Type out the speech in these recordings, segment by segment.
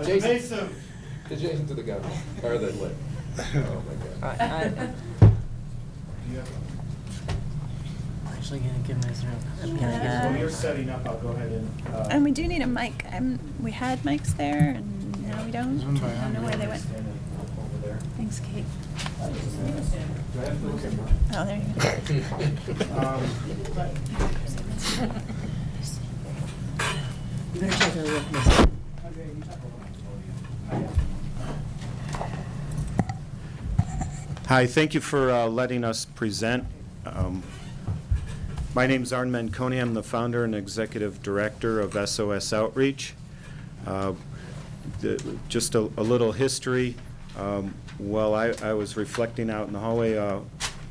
Jason, Get Jason to the gun, or the lip. Oh my God. I'm actually gonna give myself a While you're setting up, I'll go ahead and. And we do need a mic. We had mics there, and now we don't. I don't know where they went. Stand over there. Thanks, Kate. Do I have to look at mine? Oh, there you You better take a look, Miss. Hi, thank you for letting us present. My name is Arn Menconi. I'm the founder and executive director of SOS Outreach. Just a little history. While I was reflecting out in the hallway,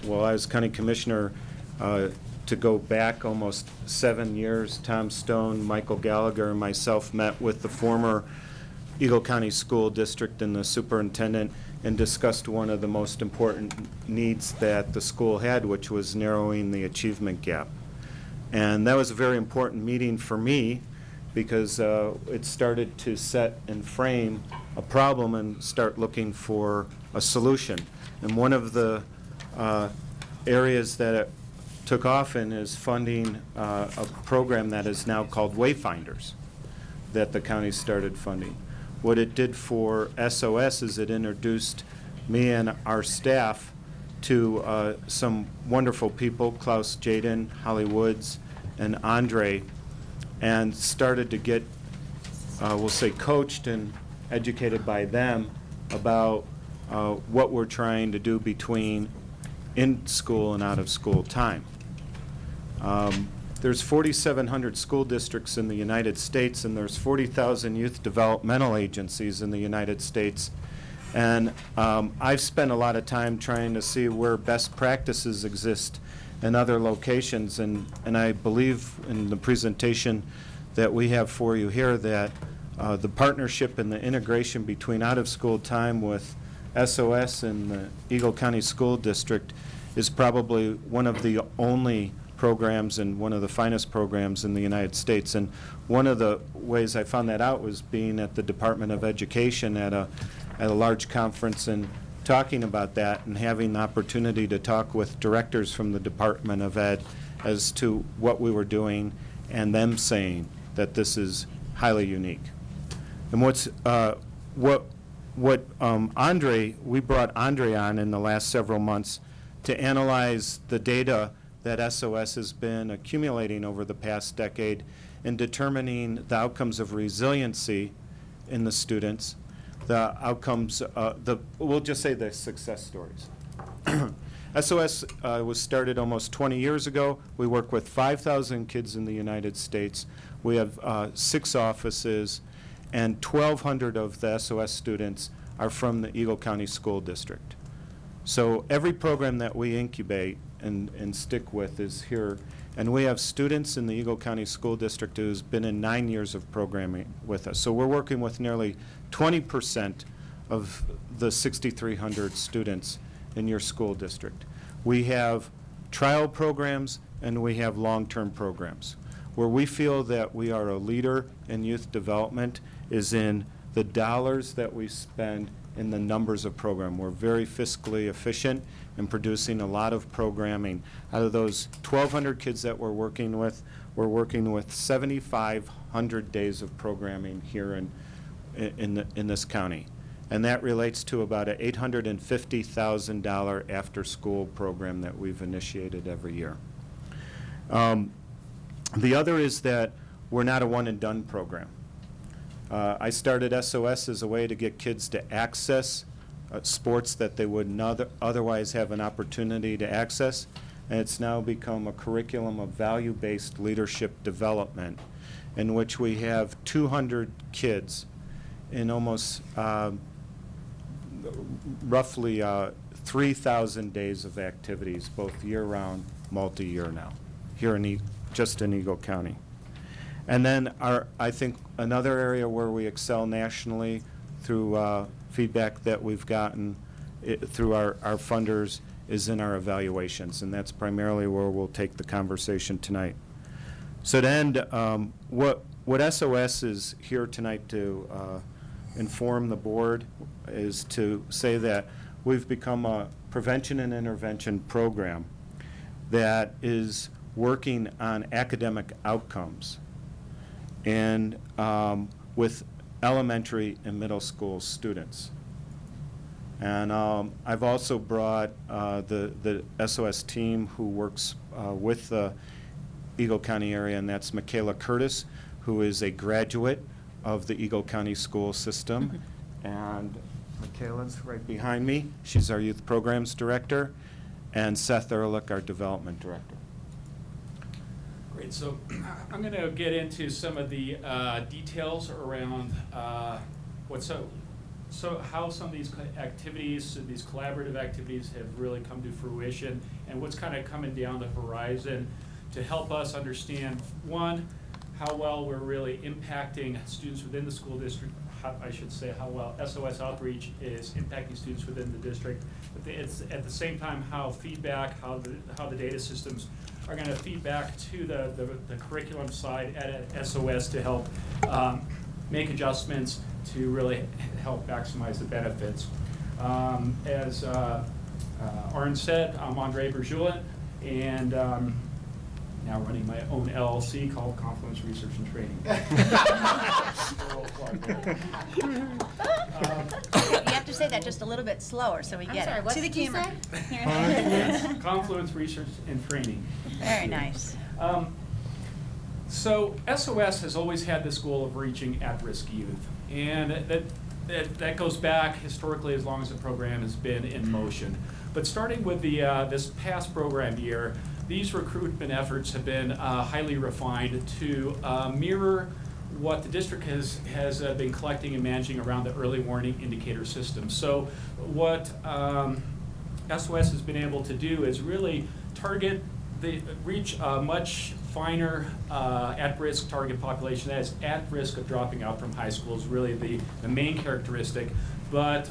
while I was county commissioner, to go back almost 7 years, Tom Stone, Michael Gallagher, and myself met with the former Eagle County School District and the superintendent and discussed one of the most important needs that the school had, which was narrowing the achievement gap. And that was a very important meeting for me because it started to set and frame a problem and start looking for a solution. And one of the areas that it took off in is funding a program that is now called Wayfinders that the county started funding. What it did for SOS is it introduced me and our staff to some wonderful people, Klaus Jaden, Holly Woods, and Andrej, and started to get, we'll say, coached and educated by them about what we're trying to do between in-school and out-of-school time. There's 4,700 school districts in the United States, and there's 40,000 youth developmental agencies in the United States. And I've spent a lot of time trying to see where best practices exist in other locations, and I believe in the presentation that we have for you here that the partnership and the integration between out-of-school time with SOS and the Eagle County School District is probably one of the only programs and one of the finest programs in the United States. And one of the ways I found that out was being at the Department of Education at a large conference and talking about that and having the opportunity to talk with directors from the Department of Ed as to what we were doing and them saying that this is highly unique. And Andrej, we brought Andrej on in the last several months to analyze the data that SOS has been accumulating over the past decade in determining the outcomes of resiliency in the students, the outcomes, we'll just say the success stories. SOS was started almost 20 years ago. We work with 5,000 kids in the United States. We have 6 offices, and 1,200 of the SOS students are from the Eagle County School District. So every program that we incubate and stick with is here. And we have students in the Eagle County School District who's been in 9 years of programming with us. So we're working with nearly 20% of the 6,300 students in your school district. We have trial programs and we have long-term programs. Where we feel that we are a leader in youth development is in the dollars that we spend in the numbers of program. We're very fiscally efficient in producing a lot of programming. Out of those 1,200 kids that we're working with 7,500 days of programming here in this county. And that relates to about an $850,000 after-school program that we've initiated every year. The other is that we're not a one-and-done program. I started SOS as a way to get kids to access sports that they would not otherwise have an opportunity to access, and it's now become a curriculum of value-based leadership development in which we have 200 kids in almost roughly 3,000 days of activities, both year-round, multi-year now, here just in Eagle County. And then I think another area where we excel nationally through feedback that we've gotten through our funders is in our evaluations, and that's primarily where we'll take the conversation tonight. So to end, what what SOS is here tonight to inform the board is to say that we've become a prevention and intervention program that is working on academic outcomes and with elementary and middle school students. And I've also brought the SOS team who works with the Eagle County area, and that's Michaela Curtis, who is a graduate of the Eagle County school system. And Michaela's right behind me. She's our youth programs director. And Seth Ehrlich, our development director. Great, so I'm going to get into some of the details around how some of these activities, these collaborative activities have really come to fruition and what's kind of coming down the horizon to help us understand, one, how well we're really impacting students within the school district, I should say how well SOS Outreach is impacting students within the district. But it's at the same time how feedback, how the data systems are going to feed back to the curriculum side at SOS to help make adjustments to really help maximize the benefits. As Arn said, I'm Andrej Birjulin, and now running my own LLC called Confluence Research and Training. You have to say that just a little bit slower so we get it. What To the did you camera. Yes, Confluence Research and Training. Very nice. So SOS has always had this goal of reaching at-risk youth, and that goes back historically as long as the program has been in motion. But starting with this past program year, these recruitment efforts have been highly refined to mirror what the district has been collecting and managing around the early warning indicator system. So what SOS has been able to do is really reach a much finer at-risk target population that is at risk of dropping out from high school is really the main characteristic. But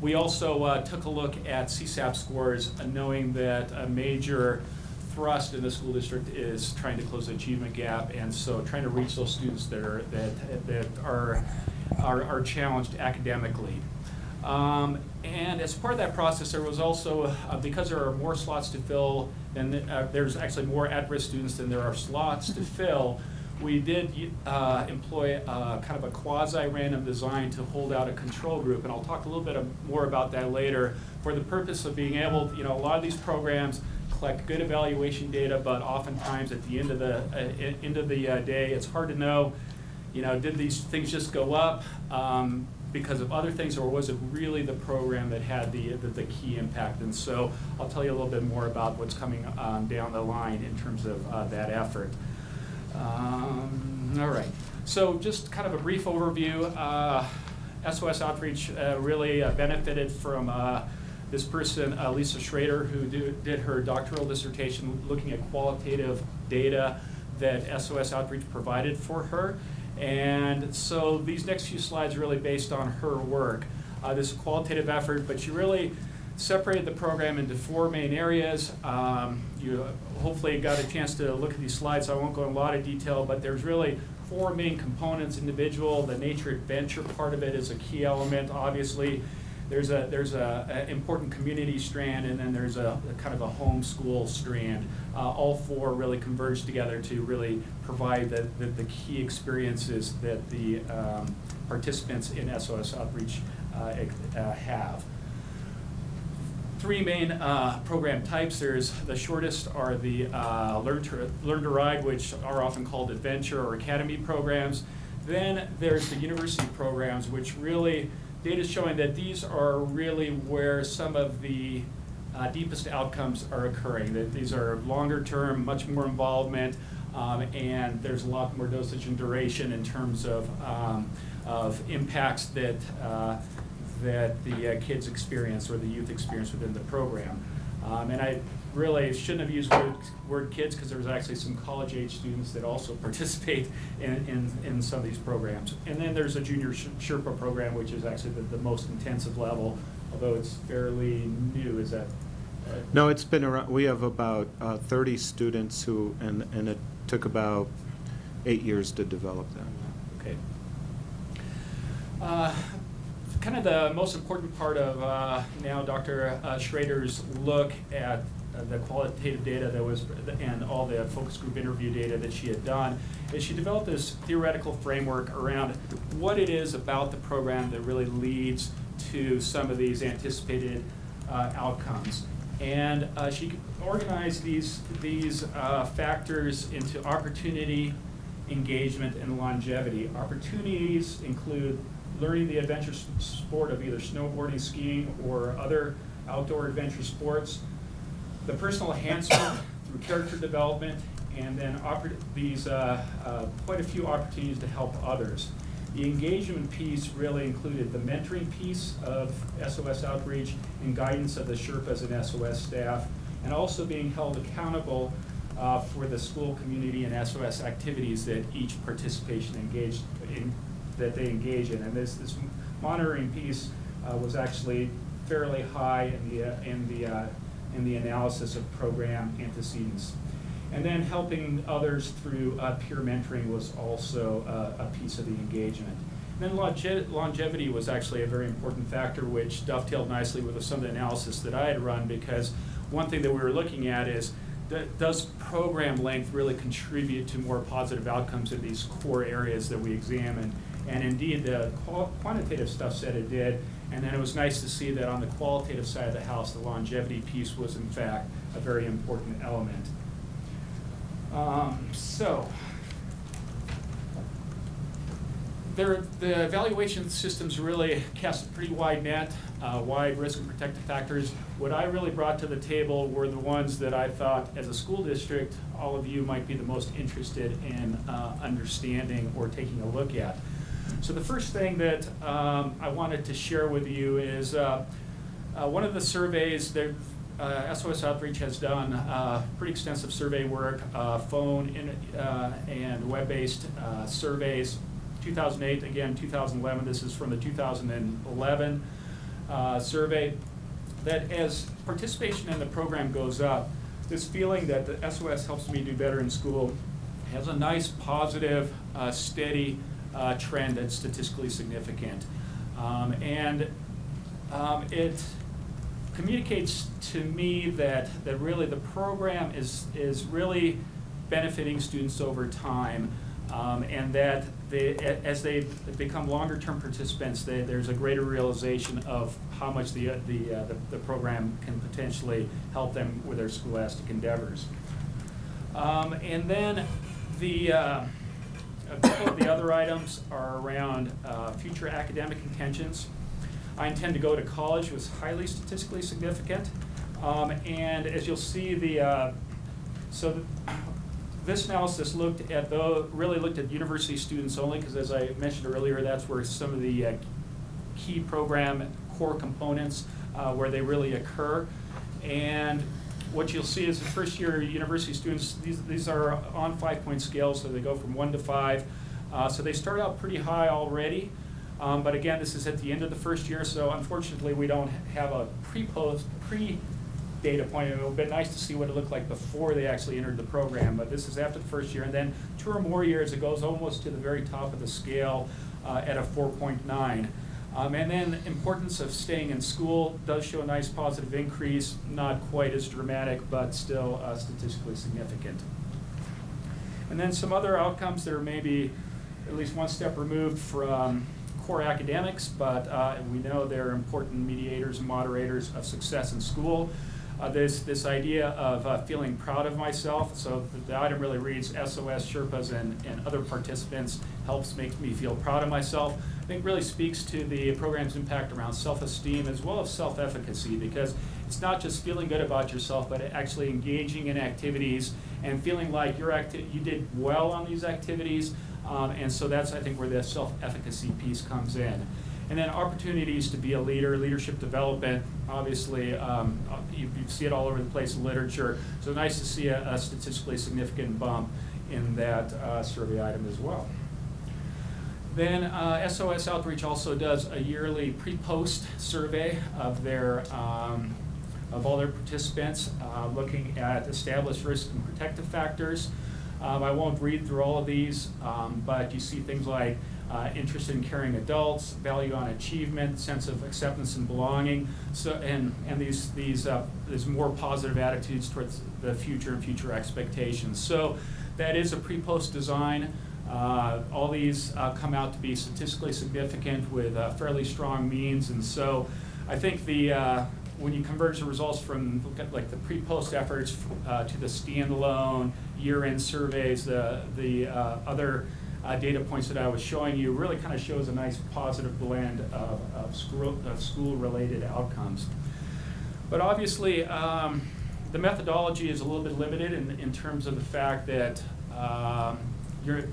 we also took a look at CSAP scores, knowing that a major thrust in the school district is trying to close the achievement gap, and so trying to reach those students that are challenged academically. And as part of that process, there was also, because there are more slots to fill, and there's actually more at-risk students than there are slots to fill, we did employ kind of a quasi-random design to hold out a control group, and I'll talk a little bit more about that later, for the purpose of being able, a lot of these programs collect good evaluation data, but oftentimes at the end of the day, it's hard to know, did these things just go up because of other things, or was it really the program that had the key impact? And so I'll tell you a little bit more about what's coming down the line in terms of that effort. All right, so just kind of a brief overview. SOS Outreach really benefited from this person, Lisa Schrader, who did her doctoral dissertation looking at qualitative data that SOS Outreach provided for her. And so these next few slides are really based on her work. This qualitative effort, but she really separated the program into four main areas. You hopefully got a chance to look at these slides, so I won't go in a lot of detail, but there's really four main components. Individual, the nature adventure part of it is a key element, obviously. There's a important community strand, and then there's a kind of a homeschool strand. All four really converge together to really provide the key experiences that the participants in SOS Outreach have. Three main program types. There's the shortest are the Learn to Ride, which are often called adventure or academy programs. Then there's the university programs, which really, data is showing that these are really where some of the deepest outcomes are occurring. That these are longer term, much more involvement, and there's a lot more dosage and duration in terms of impacts that the kids experience or the youth experience within the program. And I really shouldn't have used word kids, because there's actually some college-age students that also participate in some of these programs. And then there's a junior Sherpa program, which is actually the most intensive level, although it's fairly new. Is that? No, it's been around. We have about 30 students and it took about 8 years to develop that. Okay. Kind of the most important part of now Dr. Schrader's look at the qualitative data that was, and all the focus group interview data that she had done, is she developed this theoretical framework around what it is about the program that really leads to some of these anticipated outcomes. And she organized these factors into opportunity, engagement, and longevity. Opportunities include learning the adventure sport of either snowboarding, skiing, or other outdoor adventure sports, the personal enhancement through character development, and then quite a few opportunities to help others. The engagement piece really included the mentoring piece of SOS Outreach and guidance of the Sherpas and SOS staff, and also being held accountable for the school, community, and SOS activities that each participation that they engage in. And this monitoring piece was actually fairly high in the analysis of program antecedents. And then helping others through peer mentoring was also a piece of the engagement. And then longevity was actually a very important factor, which dovetailed nicely with some of the analysis that I had run, because one thing that we were looking at is, does program length really contribute to more positive outcomes in these core areas that we examined? And indeed, the quantitative stuff said it did, and then it was nice to see that on the qualitative side of the house, the longevity piece was in fact a very important element. The evaluation systems really cast a pretty wide net, wide risk and protective factors. What I really brought to the table were the ones that I thought, as a school district, all of you might be the most interested in understanding or taking a look at. So the first thing that I wanted to share with you is one of the surveys that SOS Outreach has done pretty extensive survey work, phone and web-based surveys. 2008, again 2011, this is from the 2011 survey, that as participation in the program goes up, this feeling that the SOS helps me do better in school has a nice, positive, steady trend that's statistically significant. It communicates to me that really the program is really benefiting students over time, and that as they become longer-term participants, there's a greater realization of how much the program can potentially help them with their scholastic endeavors. And then a couple of the other items are around future academic intentions. I intend to go to college was highly statistically significant. And as you'll see, this analysis really looked at university students only, because as I mentioned earlier, that's where some of the key program core components where they really occur. And what you'll see is the first year university students, these are on 5-point scales, so they go from 1 to 5. So they start out pretty high already. But again, this is at the end of the first year, so unfortunately we don't have a pre-data point. It would have been nice to see what it looked like before they actually entered the program, but this is after the first year. And then 2 or more years, it goes almost to the very top of the scale at a 4.9. And then importance of staying in school does show a nice positive increase, not quite as dramatic, but still statistically significant. And then some other outcomes that are maybe at least one step removed from core academics, but we know they're important mediators and moderators of success in school. This idea of feeling proud of myself. So the item really reads, SOS, Sherpas, and other participants makes me feel proud of myself. I think really speaks to the program's impact around self-esteem as well as self-efficacy, because it's not just feeling good about yourself, but actually engaging in activities and feeling like you did well on these activities. And so that's, I think, where the self-efficacy piece comes in. And then opportunities to be a leader, leadership development, obviously, you see it all over the place in literature. So nice to see a statistically significant bump in that survey item as well. Then SOS Outreach also does a yearly pre-post survey of all their participants, looking at established risk and protective factors. I won't read through all of these, but you see things like interest in caring adults, value on achievement, sense of acceptance and belonging, so and these more positive attitudes towards the future and future expectations. So that is a pre-post design. All these come out to be statistically significant with fairly strong means, and so I think when you converge the results from like the pre-post efforts to the standalone year-end surveys, the other data points that I was showing you really kind of shows a nice positive blend of school-related outcomes. But obviously, the methodology is a little bit limited in terms of the fact that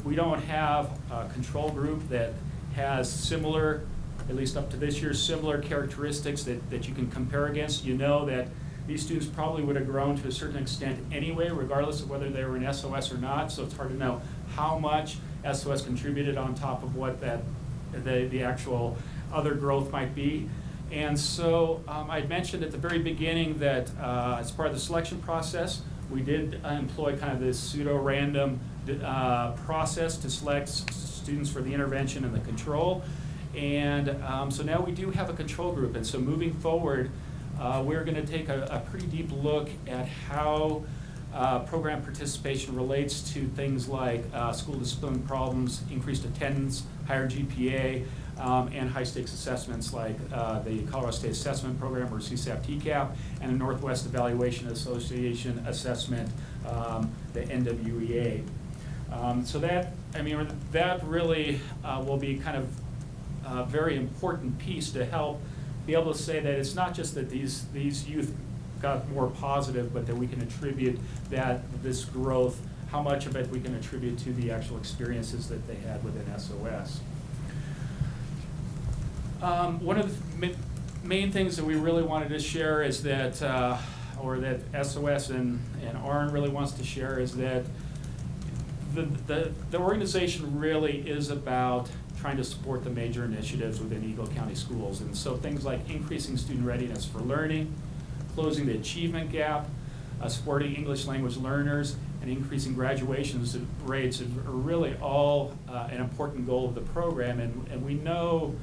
we don't have a control group that has similar, at least up to this year, similar characteristics that you can compare against. You know that these students probably would have grown to a certain extent anyway, regardless of whether they were in SOS or not, so it's hard to know how much SOS contributed on top of what the actual other growth might be. And so I mentioned at the very beginning that as part of the selection process, we did employ kind of this pseudo-random process to select students for the intervention and the control. And so now we do have a control group, and so moving forward, we're going to take a pretty deep look at how program participation relates to things like school discipline problems, increased attendance, higher GPA, and high-stakes assessments like the Colorado State Assessment Program, or CSAP-TCAP, and the Northwest Evaluation Association Assessment, the NWEA. So that really will be kind of a very important piece to help be able to say that it's not just that these youth got more positive, but that we can attribute this growth, how much of it we can attribute to the actual experiences that they had within SOS. One of the main things that we really wanted to share is that, or that SOS and ARN really wants to share, is that the organization really is about trying to support the major initiatives within Eagle County Schools. And so things like increasing student readiness for learning, closing the achievement gap, supporting English language learners, and increasing graduation rates are really all an important goal of the program. And we know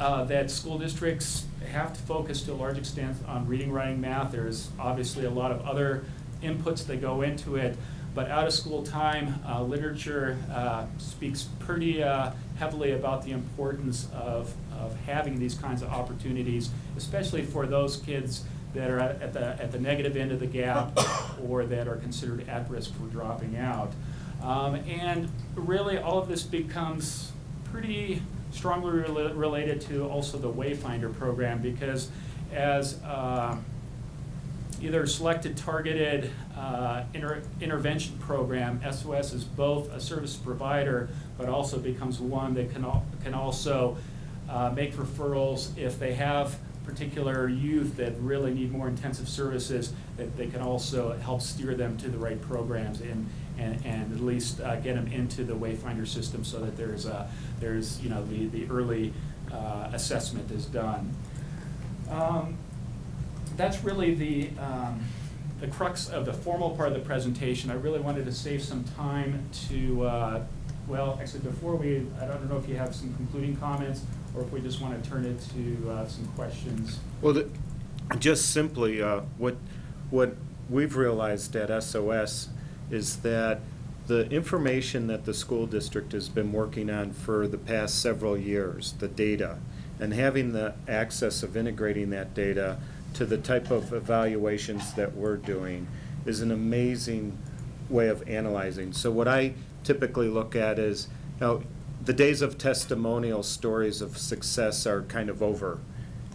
that school districts have to focus to a large extent on reading, writing, math. There's obviously a lot of other inputs that go into it, but out of school time, literature speaks pretty heavily about the importance of having these kinds of opportunities, especially for those kids that are at the negative end of the gap or that are considered at risk for dropping out. And really all of this becomes pretty strongly related to also the Wayfinder program, because as either selected targeted intervention program, SOS is both a service provider, but also becomes one that can also make referrals if they have particular youth that really need more intensive services, that they can also help steer them to the right programs and at least get them into the Wayfinder system so that there's the early assessment is done. That's really the crux of the formal part of the presentation. I really wanted to save some time to, well, actually before I don't know if you have some concluding comments or if we just want to turn it to some questions. Well, just simply, what we've realized at SOS is that the information that the school district has been working on for the past several years, the data, and having the access of integrating that data to the type of evaluations that we're doing is an amazing way of analyzing. So what I typically look at is, the days of testimonial stories of success are kind of over.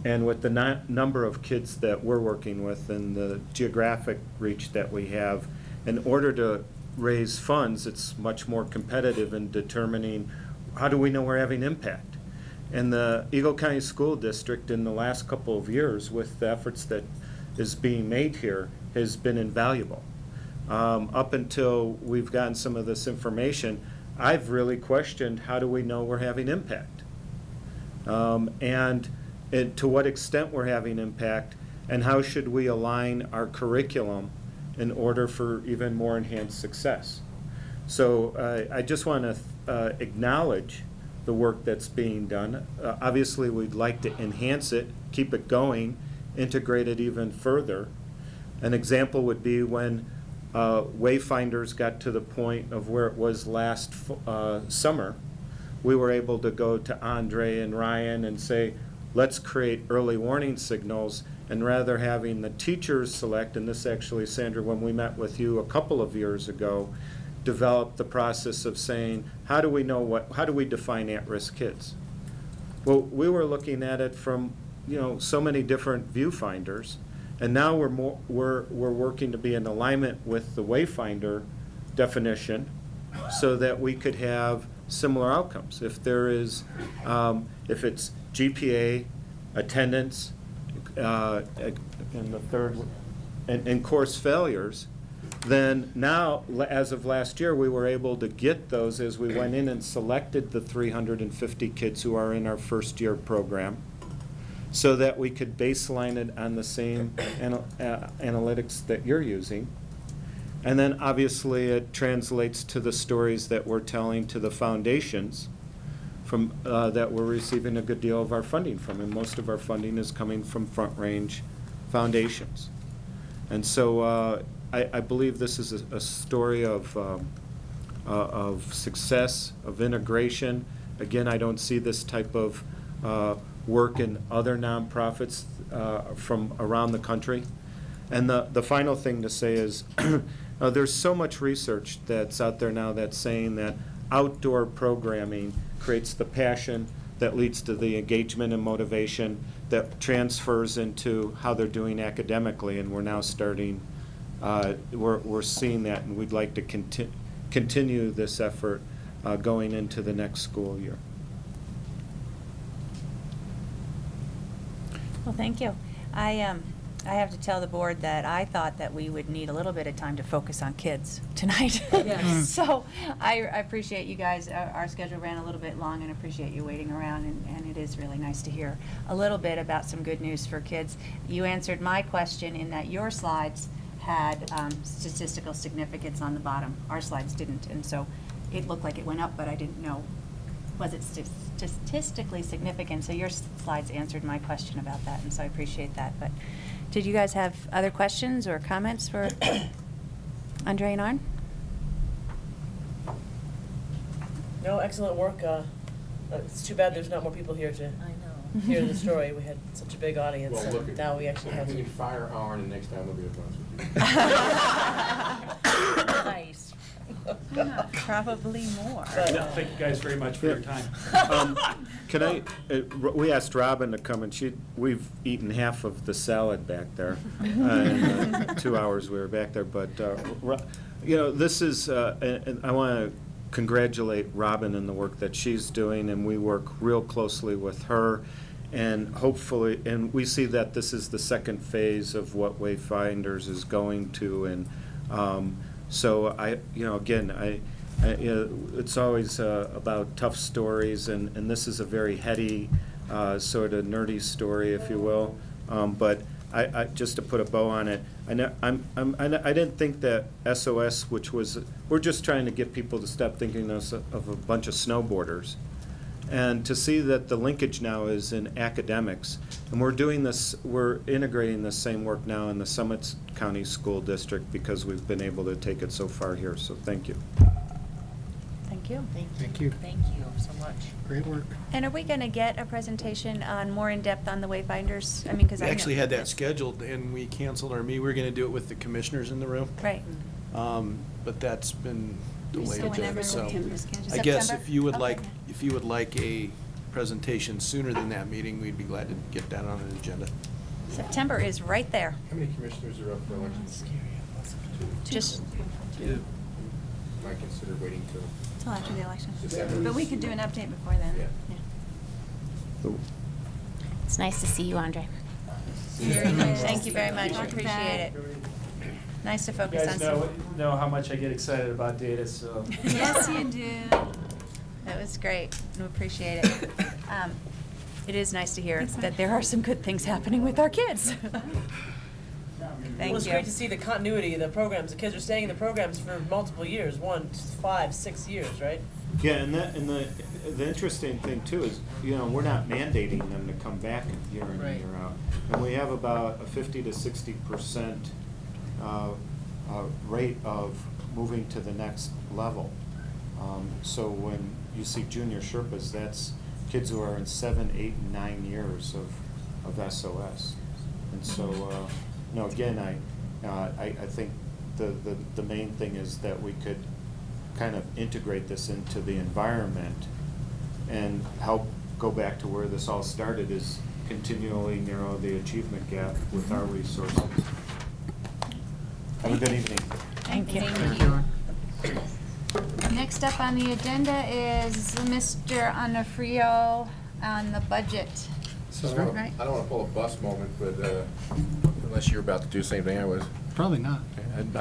And with the number of kids that we're working with and the geographic reach that we have, in order to raise funds, it's much more competitive in determining how do we know we're having impact. And the Eagle County School District in the last couple of years, with the efforts that is being made here, has been invaluable. Up until we've gotten some of this information, I've really questioned how do we know we're having impact, and to what extent we're having impact, and how should we align our curriculum in order for even more enhanced success. So I just want to acknowledge the work that's being done. Obviously, we'd like to enhance it, keep it going, integrate it even further. An example would be when Wayfinders got to the point of where it was last summer, we were able to go to Andrej and Ryan and say, let's create early warning signals, and rather having the teachers select, and this actually, Sandra, when we met with you a couple of years ago, developed the process of saying, how do we define at-risk kids? Well, we were looking at it from, so many different viewfinders, and now we're working to be in alignment with the Wayfinder definition so that we could have similar outcomes. If there is, if it's GPA, attendance, and the third, and course failures, then now, as of last year, we were able to get those as we went in and selected the 350 kids who are in our first year program, so that we could baseline it on the same analytics that you're using. And then obviously it translates to the stories that we're telling to the foundations from that we're receiving a good deal of our funding from, and most of our funding is coming from Front Range foundations. And so I believe this is a story of success, of integration. Again, I don't see this type of work in other nonprofits from around the country. And the final thing to say is there's so much research that's out there now that's saying that outdoor programming creates the passion that leads to the engagement and motivation that transfers into how they're doing academically, and we're now starting, we're seeing that, and we'd like to continue this effort going into the next school year. Well, thank you. I have to tell the board that I thought that we would need a little bit of time to focus on kids tonight. Yes. So I appreciate you guys. Our schedule ran a little bit long, and appreciate you waiting around, and it is really nice to hear a little bit about some good news for kids. You answered my question in that your slides had statistical significance on the bottom. Our slides didn't, and so it looked like it went up, but I didn't know, was it statistically significant? So your slides answered my question about that, and so I appreciate that. But did you guys have other questions or comments for Andrej and Arn? No, excellent work. It's too bad there's not more people here to hear the story. We had such a big audience, Well, look and at- now we actually have We to. can fire Arn, and next time there'll be a bunch of you. Nice. Probably more. But, Yeah, thank you guys very much for your time. Can I, we asked Robin to come, and we've eaten half of the salad back there in the 2 hours we were back there, but, this is, and I want to congratulate Robin and the work that she's doing, and we work real closely with her, and hopefully, and we see that this is the second phase of what Wayfinders is going to, and so it's always about tough stories, and this is a very heady, sort of nerdy story, if you will. But I just to put a bow on it, I didn't think that SOS, which was, we're just trying to get people to stop thinking of a bunch of snowboarders, and to see that the linkage now is in academics, and we're integrating the same work now in the Summit County School District because we've been able to take it so far here. So thank you. Thank you. Thank you. Thank you so much. Great work. And are we going to get a presentation on more in depth on the Wayfinders? I mean, because We actually had that scheduled, and we canceled our meeting. We were going to do it with the commissioners in the room, Right. but that's been delayed. So whenever again, so September schedule. I guess September? if you would Okay. like a presentation sooner than that meeting, we'd be glad to get that on an agenda. September is right there. How many commissioners are up for election? Just, Might consider waiting till Till after the election. December. But we could do an update before then. Yeah. It's nice to see you, Andrej. very good. Thank you very much. Welcome Appreciate back. it. Nice to You focus on guys some. know how much I get excited about data, so. Yes, you do. That was great. We appreciate it. It is nice to hear Thanks, that Mike. there are some good things happening with our kids. Thank Well, it's you. great to see the continuity of the programs. The kids are staying in the programs for multiple years, 1, 5, 6 years, right? Yeah, and the interesting thing too is, we're not mandating them to come back year in Right. and year out. And we have about a 50 to 60% rate of moving to the next level. So when you see junior Sherpas, that's kids who are in 7, 8, and 9 years of SOS. And so, no, again, I think the main thing is that we could kind of integrate this into the environment and help go back to where this all started, is continually narrow the achievement gap with our resources. Have a good evening. Thank you. Next up on the agenda is Mr. Onofrio on the budget. So I don't want to pull a bus moment, but unless you're about to do the same thing I was. Probably not. I'm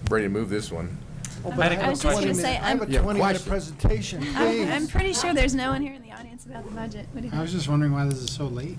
ready to move this one. I was just gonna say, I have a Yeah, 20-minute question. presentation. I'm pretty sure there's no one here in the audience about the budget. What do you I was think? just wondering why this is so late.